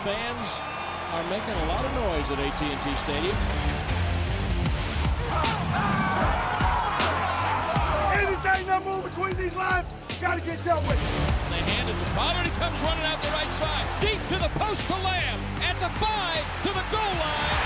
fans are making a lot of noise at AT&T Stadium. Anything that moves between these lines, got to get dealt with. They hand it to Pollard. He comes running out the right side. Deep to the post to Lamb. At the 5 to the goal line.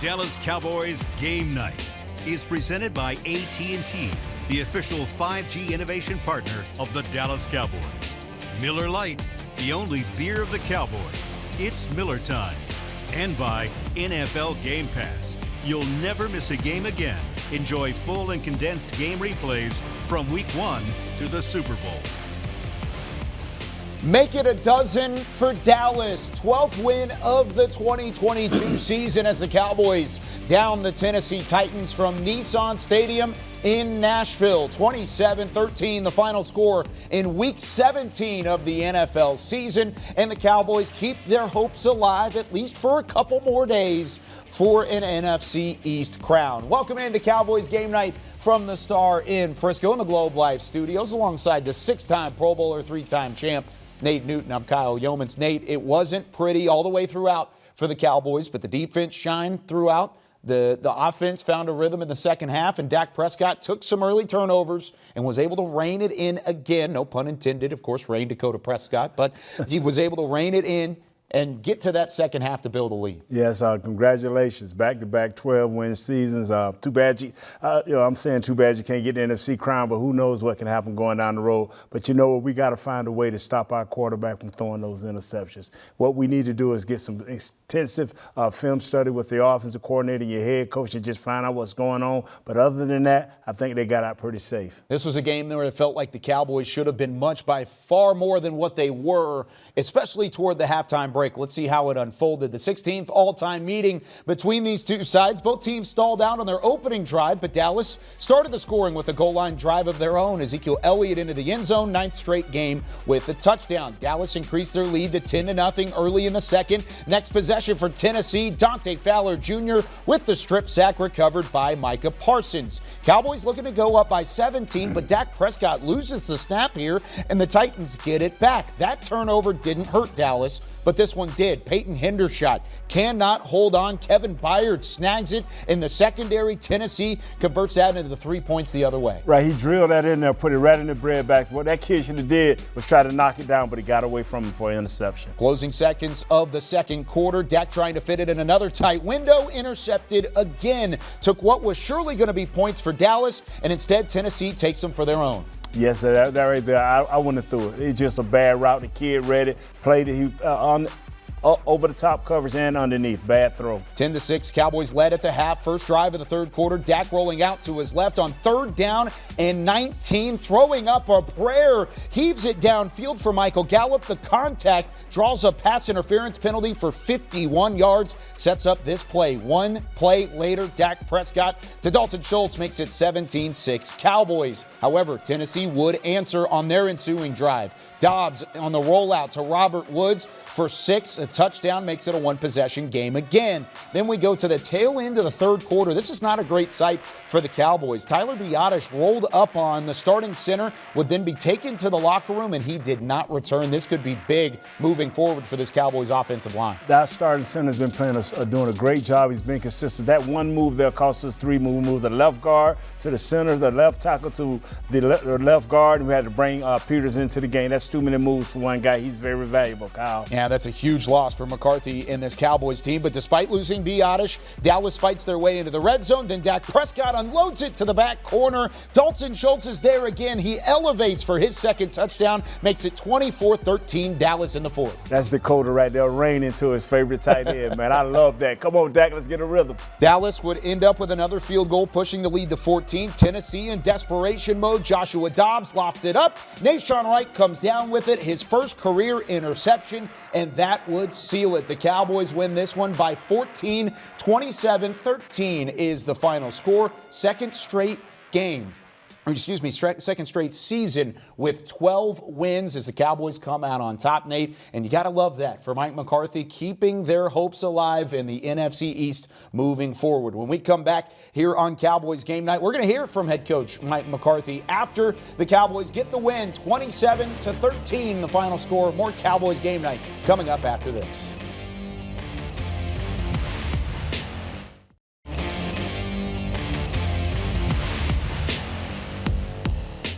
Dallas Cowboys Game Night is presented by AT&T, the official 5G innovation partner of the Dallas Cowboys. Miller Lite, the only beer of the Cowboys. It's Miller time. And by NFL Game Pass. You'll never miss a game again. Enjoy full and condensed game replays from Week 1 to the Super Bowl. Make it a dozen for Dallas. 12th win of the 2022 season as the Cowboys down the Tennessee Titans from Nissan Stadium in Nashville. 27-13 the final score in Week 17 of the NFL season. And the Cowboys keep their hopes alive at least for a couple more days for an NFC East crown. Welcome into Cowboys Game Night from the Star in Frisco in the Globe Life Studios alongside the 6-time Pro Bowler, 3-time champ, Nate Newton. I'm Kyle Youmans. Nate, it wasn't pretty all the way throughout for the Cowboys, but the defense shined throughout. The offense found a rhythm in the second half, and Dak Prescott took some early turnovers and was able to rein it in again. No pun intended, of course, rein Dakota Prescott, but he was able to rein it in and get to that second half to build a lead. Yes, congratulations. Back-to-back 12-win seasons. Too bad I'm saying too bad you can't get the NFC crown, but who knows what can happen going down the road. But you know what? We got to find a way to stop our quarterback from throwing those interceptions. What we need to do is get some intensive film study with the offensive coordinator and your head coach and just find out what's going on. But other than that, I think they got out pretty safe. This was a game where it felt like the Cowboys should have been much by far more than what they were, especially toward the halftime break. Let's see how it unfolded. The 16th all-time meeting between these two sides. Both teams stalled out on their opening drive, but Dallas started the scoring with a goal line drive of their own. Ezekiel Elliott into the end zone, 9th straight game with a touchdown. Dallas increased their lead to 10-0 early in the second. Next possession for Tennessee, Dante Fowler Jr. with the strip sack recovered by Micah Parsons. Cowboys looking to go up by 17, but Dak Prescott loses the snap here, and the Titans get it back. That turnover didn't hurt Dallas, but this one did. Peyton Hendershot cannot hold on. Kevin Byard snags it in the secondary. Tennessee converts that into the 3 points the other way. Right, he drilled that in there, put it right in the bread back. What that kid should have did was try to knock it down, but he got away from him for an interception. Closing seconds of the second quarter. Dak trying to fit it in another tight window. Intercepted again. Took what was surely going to be points for Dallas, and instead Tennessee takes them for their own. Yes, that right there, I wouldn't have threw it. It's just a bad route. The kid read it, played it. He over the top coverage and underneath. Bad throw. 10-6, Cowboys led at the half. First drive of the third quarter. Dak rolling out to his left on 3rd down and 19. Throwing up a prayer. Heaves it downfield for Michael Gallup. The contact draws a pass interference penalty for 51 yards. Sets up this play. One play later, Dak Prescott to Dalton Schultz makes it 17-6 Cowboys. However, Tennessee would answer on their ensuing drive. Dobbs on the rollout to Robert Woods for 6. A touchdown makes it a one-possession game again. Then we go to the tail end of the third quarter. This is not a great sight for the Cowboys. Tyler Biadasz rolled up on the starting center, would then be taken to the locker room, and he did not return. This could be big moving forward for this Cowboys offensive line. That starting center has been doing a great job. He's been consistent. That one move there cost us 3 moves. The left guard to the center, the left tackle to the left guard, and we had to bring Peters into the game. That's too many moves for one guy. He's very valuable, Kyle. Yeah, that's a huge loss for McCarthy in this Cowboys team. But despite losing Biadasz, Dallas fights their way into the red zone. Then Dak Prescott unloads it to the back corner. Dalton Schultz is there again. He elevates for his second touchdown, makes it 24-13 Dallas in the fourth. That's Dakota right there, rain into his favorite tight end, man. I love that. Come on, Dak, let's get a rhythm. Dallas would end up with another field goal, pushing the lead to 14. Tennessee in desperation mode. Joshua Dobbs lofted up. Nahshon Wright comes down with it, his first career interception, and that would seal it. The Cowboys win this one by 14. 27-13 is the final score. Second straight game second straight season with 12 wins as the Cowboys come out on top, Nate. And you got to love that for Mike McCarthy, keeping their hopes alive in the NFC East moving forward. When we come back here on Cowboys Game Night, we're going to hear from head coach Mike McCarthy after the Cowboys get the win, 27-13, the final score. More Cowboys Game Night coming up after this.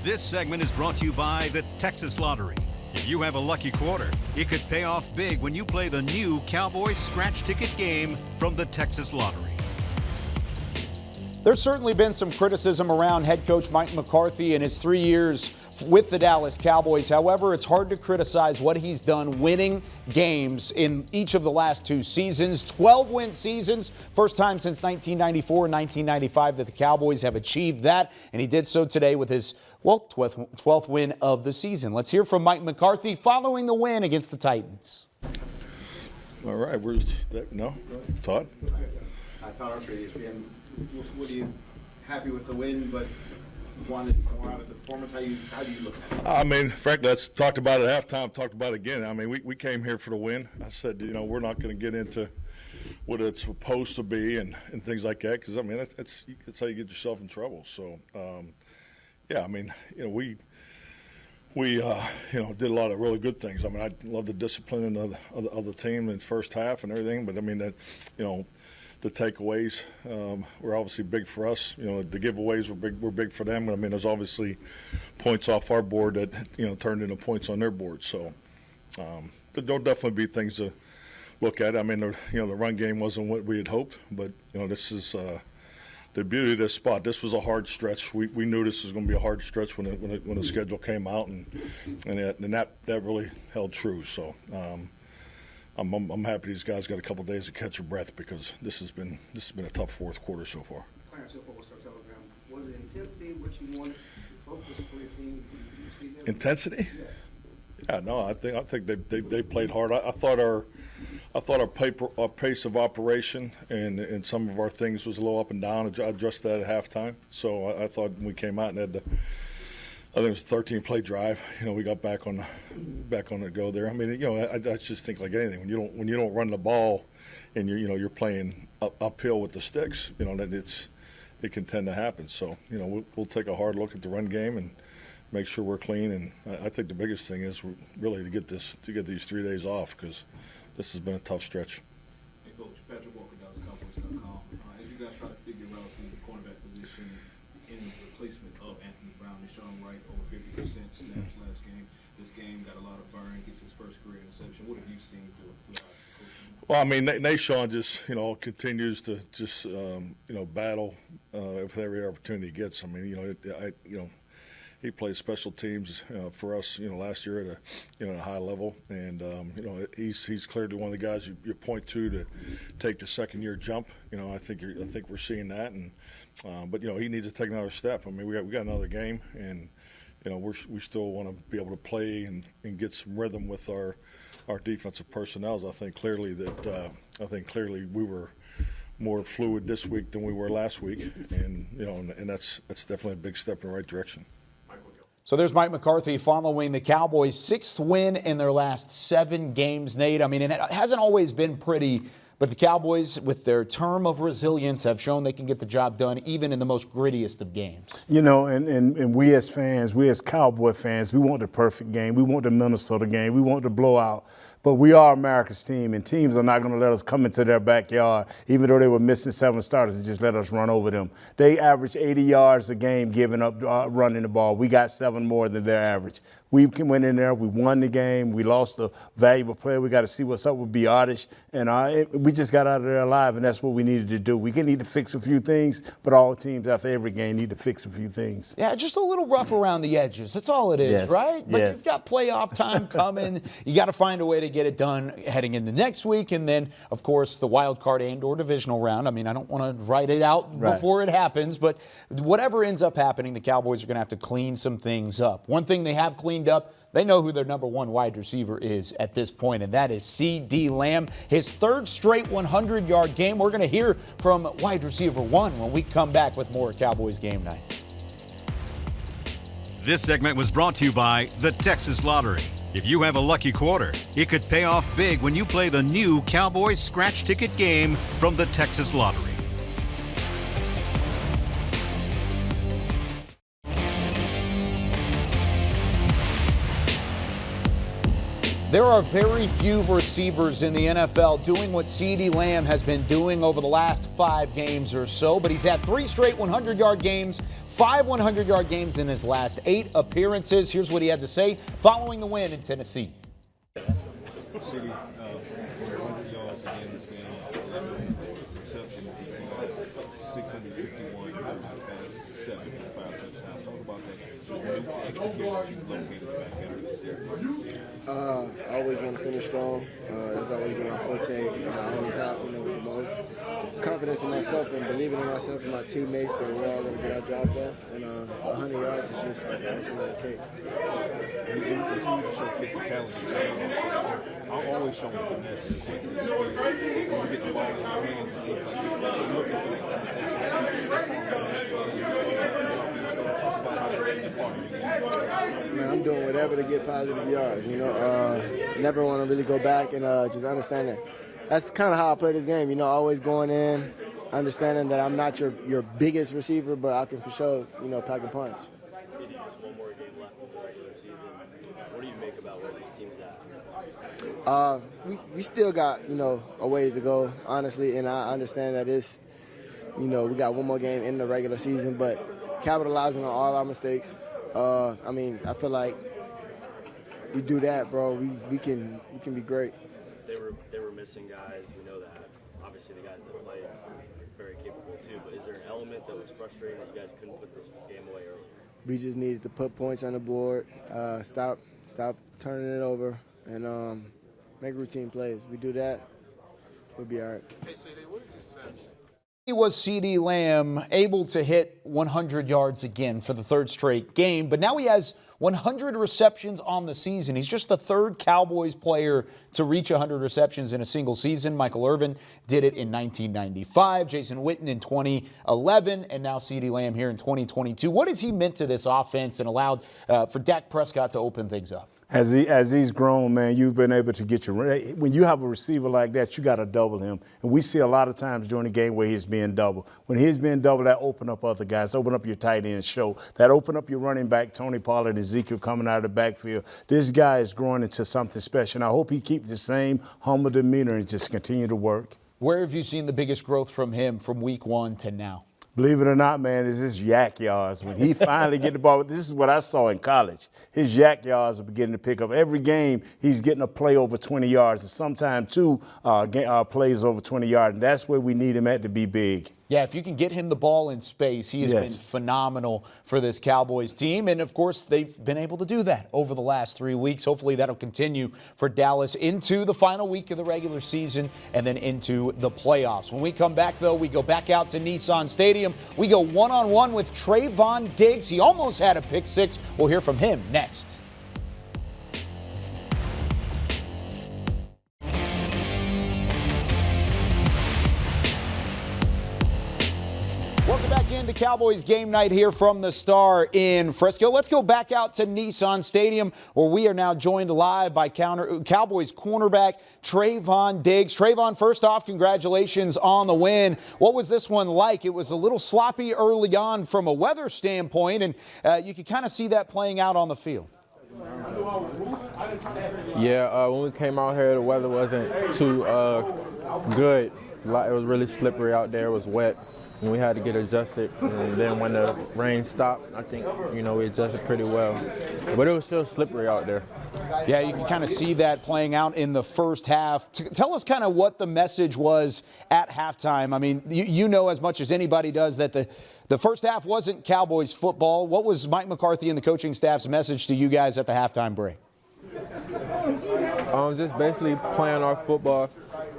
This segment is brought to you by the Texas Lottery. If you have a lucky quarter, it could pay off big when you play the new Cowboys scratch ticket game from the Texas Lottery. There's certainly been some criticism around head coach Mike McCarthy in his 3 years with the Dallas Cowboys. However, it's hard to criticize what he's done winning games in each of the last 2 seasons. 12-win seasons, first time since 1994 and 1995 that the Cowboys have achieved that, and he did so today with his 12th win of the season. Let's hear from Mike McCarthy following the win against the Titans. All right, where's that? No? Todd? Todd Archer, ESPN. What are you happy with the win, but wanted more out of the performance? How do you look at it? I mean, frankly, let's talked about it at halftime, talked about it again. I mean, we came here for the win. I said, we're not going to get into what it's supposed to be and things like that, because, I mean, that's how you get yourself in trouble. So, yeah, I mean, we did a lot of really good things. I mean, I love the discipline of the team in the first half and everything, but, I mean, that, the takeaways were obviously big for us. The giveaways were big for them. I mean, there's obviously points off our board that turned into points on their board. So there'll definitely be things to look at. I mean, the run game wasn't what we had hoped, but this is the beauty of this spot. This was a hard stretch. We knew this was going to be a hard stretch when the schedule came out, and that really held true. So. I'm happy these guys got a couple days to catch their breath, because this has been a tough fourth quarter so far. Was it intensity what you wanted? Focus for your team? Intensity? Yeah, no, I think they played hard. I thought our pace of operation and some of our things was a little up and down. I adjusted that at halftime. So I thought when we came out and had I think it was a 13-play drive. We got back on the go there. I mean, I just think like anything, when you don't run the ball, and you're playing uphill with the sticks, that it can tend to happen. So we'll take a hard look at the run game and make sure we're clean. And I think the biggest thing is really to get these 3 days off, because this has been a tough stretch. Hey, Coach, Patrick Walker, DallasCowboys.com. As you guys try to figure out the cornerback position in replacement of Anthony Brown, Deshaun Wright over 50% snaps last game. This game got a lot of burn, gets his first career interception. What have you seen throughout coaching? Well, I mean, Deshaun just continues to just battle with every opportunity he gets. I mean, he plays special teams for us, last year at a high level, and he's clearly one of the guys you point to take the second-year jump. I think we're seeing that, and but he needs to take another step. I mean, we got another game, and we still want to be able to play and get some rhythm with our defensive personnel. I think clearly we were more fluid this week than we were last week, and and that's definitely a big step in the right direction. So there's Mike McCarthy following the Cowboys' 6th win in their last 7 games, Nate. I mean, it hasn't always been pretty, but the Cowboys, with their term of resilience, have shown they can get the job done even in the most grittiest of games. And we as fans, we as Cowboy fans, we want the perfect game. We want the Minnesota game. We want the blowout. But we are America's team, and teams are not going to let us come into their backyard, even though they were missing 7 starters, and just let us run over them. They average 80 yards a game giving up running the ball. We got 7 more than their average. We went in there, we won the game, we lost a valuable player. We got to see what's up with Biotish, and we just got out of there alive, and that's what we needed to do. We need to fix a few things, but all teams after every game need to fix a few things. Yeah, just a little rough around the edges. That's all it is, yes. Right? But yes. You've got playoff time coming. You got to find a way to get it done heading into next week, and then, of course, the wild card and/or divisional round. I mean, I don't want to write it out before it happens, but whatever ends up happening, the Cowboys are going to have to clean some things up. One thing they have cleaned up, they know who their number 1 wide receiver is at this point, and that is C.D. Lamb. His 3rd straight 100-yard game. We're going to hear from wide receiver 1 when we come back with more Cowboys Game Night. This segment was brought to you by the Texas Lottery. If you have a lucky quarter, it could pay off big when you play the new Cowboys scratch ticket game from the Texas Lottery. There are very few receivers in the NFL doing what CeeDee Lamb has been doing over the last 5 games or so, but he's had 3 straight 100-yard games, 5 100-yard games in his last 8 appearances. Here's what he had to say following the win in Tennessee. CeeDee, 100 yards again this game, 11 receptions, 651 past 7 and 5 touchdowns. Talk about that. Extra game that you located back after the series. I always want to finish strong. That's always been my forte, and I always have, with the most confidence in myself and believing in myself and my teammates that we're all going to get our job done. And 100 yards is just like icing on the cake. You continue to show physicality. I'm always showing finesse and quickness. When you get the ball in your hands, it seems like you're looking for that competition. Man, I'm doing whatever to get positive yards. Never want to really go back and just understand that. That's kind of how I play this game. Always going in, understanding that I'm not your biggest receiver, but I can for sure, pack a punch. Just one more game left of the regular season. What do you make about where these teams at? We still got, a ways to go, honestly, and I understand that it's, we got one more game in the regular season, but capitalizing on all our mistakes. I feel like we do that, bro. We can be great. They were missing guys. We know that. Obviously, the guys that played are very capable too. But is there an element that was frustrating that you guys couldn't put this game away early? We just needed to put points on the board, stop turning it over, and make routine plays. We do that, we'll be all right. Hey, CD, what is your sense? Was CeeDee Lamb able to hit 100 yards again for the 3rd straight game, but now he has 100 receptions on the season. He's just the 3rd Cowboys player to reach 100 receptions in a single season. Michael Irvin did it in 1995, Jason Witten in 2011, and now CeeDee Lamb here in 2022. What has he meant to this offense and allowed for Dak Prescott to open things up? As he's grown, man, you've been able to get when you have a receiver like that, you got to double him. And we see a lot of times during the game where he's being doubled. When he's being doubled, that open up other guys, open up your tight end show, that open up your running back, Tony Pollard, Ezekiel coming out of the backfield. This guy is growing into something special. And I hope he keeps the same humble demeanor and just continue to work. Where have you seen the biggest growth from him from week 1 to now? Believe it or not, man, is his yak yards. When he finally get the ball, this is what I saw in college. His yak yards are beginning to pick up. Every game, he's getting a play over 20 yards, and sometimes 2 plays over 20 yards. And that's where we need him at to be big. Yeah, if you can get him the ball in space, he has been phenomenal for this Cowboys team. And, of course, they've been able to do that over the last 3 weeks. Hopefully that'll continue for Dallas into the final week of the regular season and then into the playoffs. When we come back, though, we go back out to Nissan Stadium. We go one-on-one with Trayvon Diggs. He almost had a pick 6. We'll hear from him next. Welcome back into Cowboys game night here from the Star in Frisco. Let's go back out to Nissan Stadium, where we are now joined live by Cowboys cornerback Trayvon Diggs. Trayvon, first off, congratulations on the win. What was this one like? It was a little sloppy early on from a weather standpoint, and you could kind of see that playing out on the field. Yeah, when we came out here, the weather wasn't too good. It was really slippery out there. It was wet. And we had to get adjusted, and then when the rain stopped, I think, we adjusted pretty well. But it was still slippery out there. Yeah, you can kind of see that playing out in the first half. Tell us kind of what the message was at halftime. I mean, you know as much as anybody does that the first half wasn't Cowboys football. What was Mike McCarthy and the coaching staff's message to you guys at the halftime break? Just basically playing our football,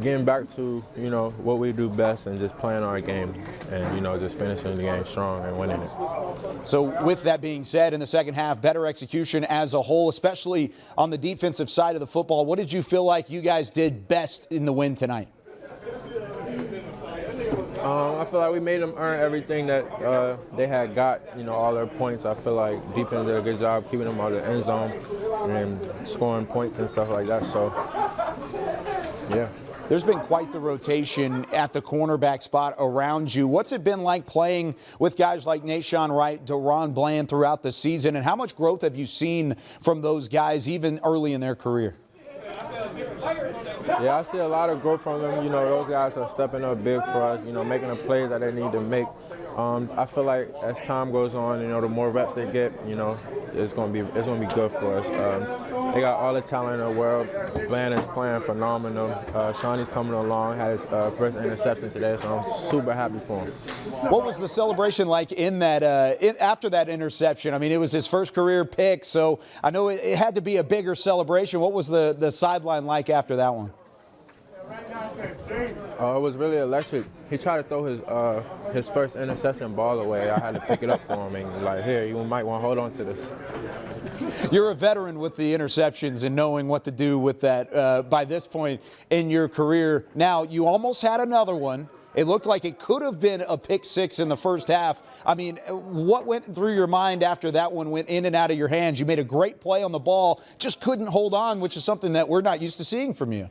getting back to, what we do best and just playing our game and, just finishing the game strong and winning it. So with that being said, in the second half, better execution as a whole, especially on the defensive side of the football. What did you feel like you guys did best in the win tonight? I feel like we made them earn everything that they had got, all their points. I feel like defense did a good job keeping them out of the end zone and scoring points and stuff like that. So, yeah. There's been quite the rotation at the cornerback spot around you. What's it been like playing with guys like Nahshon Wright, Deron Bland throughout the season, and how much growth have you seen from those guys even early in their career? Yeah, I see a lot of growth from them. Those guys are stepping up big for us, making the plays that they need to make. I feel like as time goes on, the more reps they get, it's gonna be good for us. They got all the talent in the world. Bland is playing phenomenal. Shawnee's coming along, had his first interception today, so I'm super happy for him. What was the celebration like in that after that interception? I mean, it was his first career pick, so I know it had to be a bigger celebration. What was the sideline like after that one? It was really electric. He tried to throw his first interception ball away. I had to pick it up for him and here, you might want to hold on to this. You're a veteran with the interceptions and knowing what to do with that by this point in your career. Now, you almost had another one. It looked like it could have been a pick six in the first half. I mean, what went through your mind after that one went in and out of your hands? You made a great play on the ball, just couldn't hold on, which is something that we're not used to seeing from you.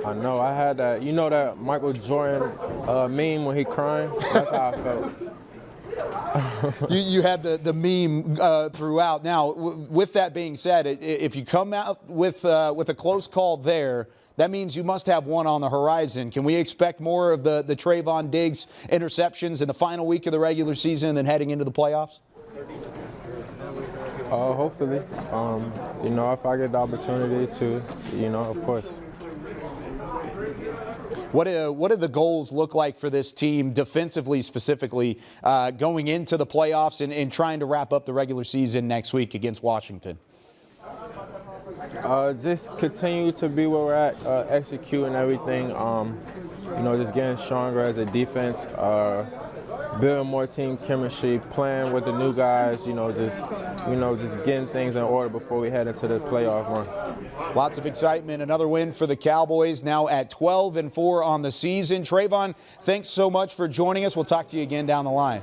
I know. I had that. That Michael Jordan meme when he crying? That's how I felt. You had the meme throughout. Now, with that being said, if you come out with a close call there, that means you must have one on the horizon. Can we expect more of the Trayvon Diggs interceptions in the final week of the regular season and then heading into the playoffs? Hopefully. If I get the opportunity to, of course. What do the goals look like for this team defensively specifically going into the playoffs and trying to wrap up the regular season next week against Washington? Just continue to be where we're at, executing everything, just getting stronger as a defense, building more team chemistry, playing with the new guys, just getting things in order before we head into the playoff run. Lots of excitement. Another win for the Cowboys, now at 12-4 on the season. Trayvon, thanks so much for joining us. We'll talk to you again down the line.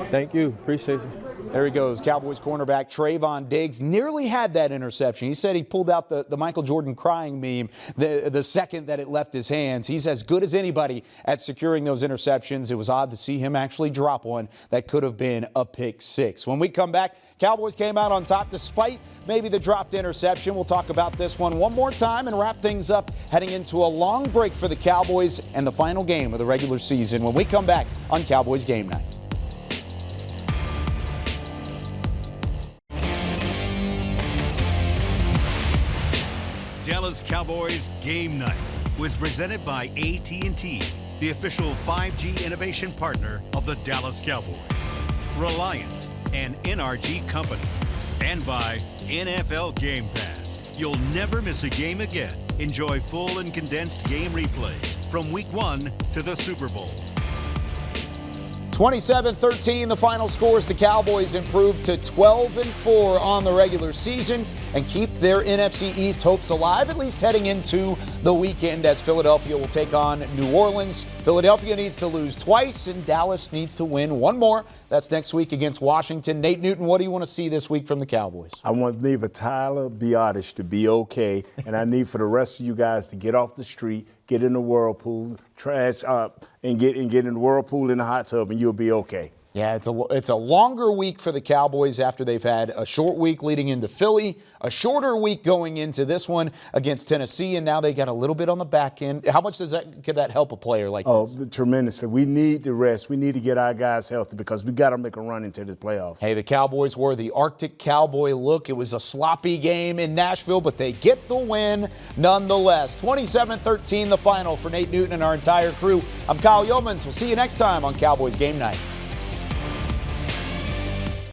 Thank you. Appreciate you. There he goes, Cowboys cornerback Trayvon Diggs. Nearly had that interception. He said he pulled out the Michael Jordan crying meme the second that it left his hands. He's as good as anybody at securing those interceptions. It was odd to see him actually drop one that could have been a pick six. When we come back, Cowboys came out on top despite maybe the dropped interception. We'll talk about this one more time and wrap things up heading into a long break for the Cowboys and the final game of the regular season when we come back on Cowboys Game Night. Dallas Cowboys Game Night was presented by AT&T, the official 5G innovation partner of the Dallas Cowboys. Reliant, an NRG company. And by NFL Game Pass. You'll never miss a game again. Enjoy full and condensed game replays from Week 1 to the Super Bowl. 27-13, the final scores. The Cowboys improved to 12-4 on the regular season and keep their NFC East hopes alive, at least heading into the weekend as Philadelphia will take on New Orleans. Philadelphia needs to lose twice and Dallas needs to win one more. That's next week against Washington. Nate Newton, what do you want to see this week from the Cowboys? I want Lever Tyler Biotish to be okay, and I need for the rest of you guys to get off the street, get in the whirlpool, trash up, and get in the whirlpool in the hot tub, and you'll be okay. Yeah, it's a longer week for the Cowboys after they've had a short week leading into Philly, a shorter week going into this one against Tennessee, and now they got a little bit on the back end. How much could that help a player like this? Oh, tremendously. We need the rest. We need to get our guys healthy because we got to make a run into this playoffs. Hey, the Cowboys wore the Arctic Cowboy look. It was a sloppy game in Nashville, but they get the win nonetheless. 27-13 the final for Nate Newton and our entire crew. I'm Kyle Youmans. We'll see you next time on Cowboys Game Night.